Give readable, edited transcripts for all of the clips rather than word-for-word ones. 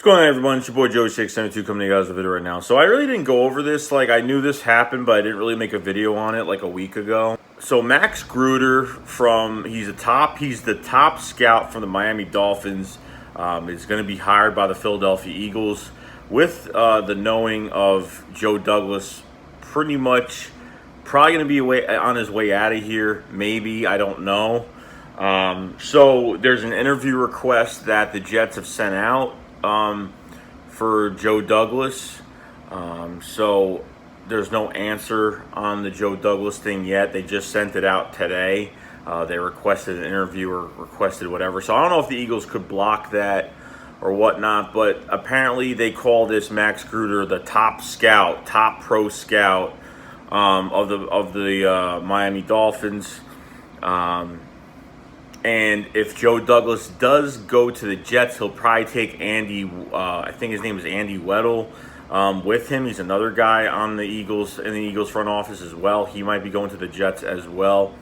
going on, everyone? It's your boy Joey672 coming to you guys with a video right now. So I really didn't go over this. Like, I knew this happened, but I didn't really make a video on it like a week ago. So Max Gruder he's the top scout from the Miami Dolphins. Is going to be hired by the Philadelphia Eagles with the knowing of Joe Douglas pretty much probably going to be on his way out of here. Maybe, I don't know. So there's an interview request that the Jets have sent out for Joe Douglas. So there's no answer on the Joe Douglas thing yet. They just sent it out today. They requested an interview or requested whatever. So I don't know if the Eagles could block that or whatnot, but apparently they call this Max Gruder the top pro scout of the Miami Dolphins. And if Joe Douglas does go to the Jets, he'll probably take Andy, I think his name is Andy Weddle, with him. He's another guy on the Eagles, in the Eagles front office as well. He might be going to the Jets as well.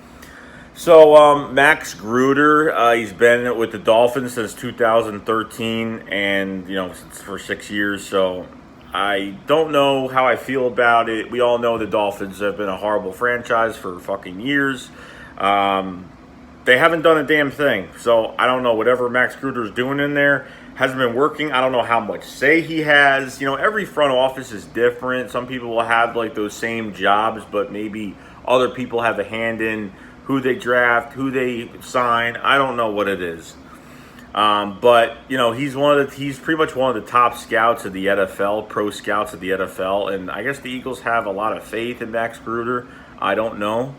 So Max Gruder, he's been with the Dolphins since 2013, and for 6 years. So I don't know how I feel about it. We all know the Dolphins have been a horrible franchise for fucking years. They haven't done a damn thing. So I don't know. Whatever Max Gruder's doing in there hasn't been working. I don't know how much say he has. Every front office is different. Some people will have like those same jobs, but maybe other people have a hand in who they draft, who they sign. I don't know what it is. But he's pretty much one of the top scouts of the NFL, pro scouts of the NFL, and I guess the Eagles have a lot of faith in Max Gruder. I don't know.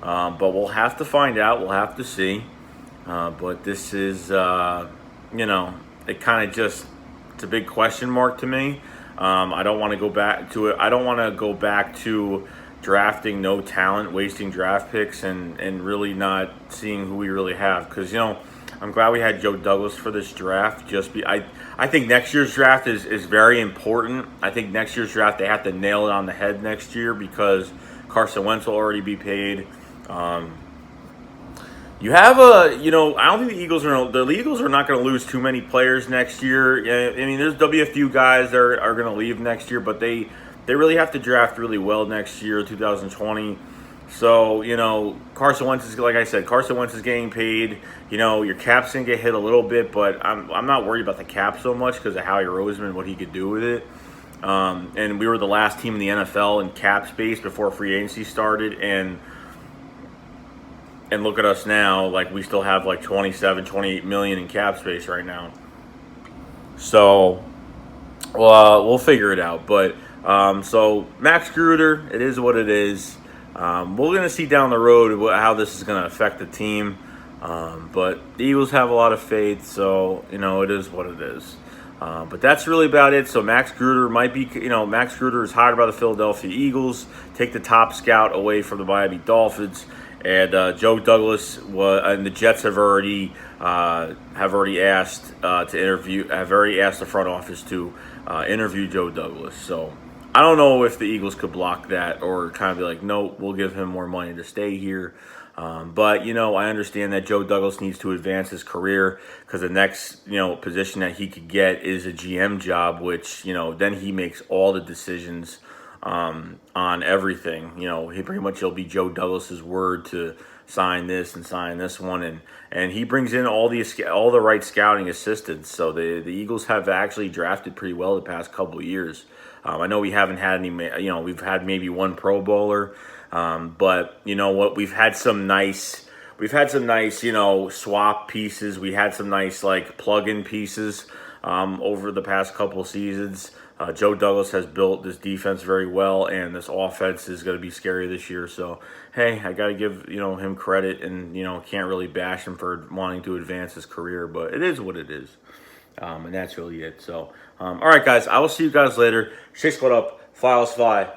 But we'll have to find out. We'll have to see. But this is, it kind of it's a big question mark to me. I don't want to go back to it. I don't want to go back to drafting no talent, wasting draft picks, and really not seeing who we really have. Because, I'm glad we had Joe Douglas for this draft. I think next year's draft is very important. I think next year's draft, they have to nail it on the head next year because Carson Wentz will already be paid. You have I don't think the Eagles are not going to lose too many players next year. I mean, there'll be a few guys that are going to leave next year, but they really have to draft really well next year, 2020. So, Carson Wentz is, like I said, Carson Wentz is getting paid. Your cap's going to get hit a little bit, but I'm not worried about the cap so much because of Howie Roseman, what he could do with it. And we were the last team in the NFL in cap space before free agency started, and look at us now, like we still have like 28 million in cap space right now. So, we'll figure it out. But, so Max Gruder, it is what it is. We're going to see down the road how this is going to affect the team. But the Eagles have a lot of faith, so, it is what it is. But that's really about it. So Max Gruder Max Gruder is hired by the Philadelphia Eagles, take the top scout away from the Miami Dolphins. And Joe Douglas and the Jets have already asked the front office to interview Joe Douglas. So I don't know if the Eagles could block that or kind of be like, no, we'll give him more money to stay here. But I understand that Joe Douglas needs to advance his career because the next position that he could get is a GM job, which then he makes all the decisions on everything. He'll be Joe Douglas's word to sign this and sign this one, and he brings in all the right scouting assistants. So the Eagles have actually drafted pretty well the past couple of years. I know we haven't had any, we've had maybe one Pro Bowler, but we've had some nice swap pieces. We had some nice like plug-in pieces over the past couple of seasons. Joe Douglas has built this defense very well, and this offense is going to be scary this year. So, hey, I got to give him credit, and can't really bash him for wanting to advance his career, but it is what it is, and that's really it. So, all right, guys, I will see you guys later. Shake Squad up, Files Fly.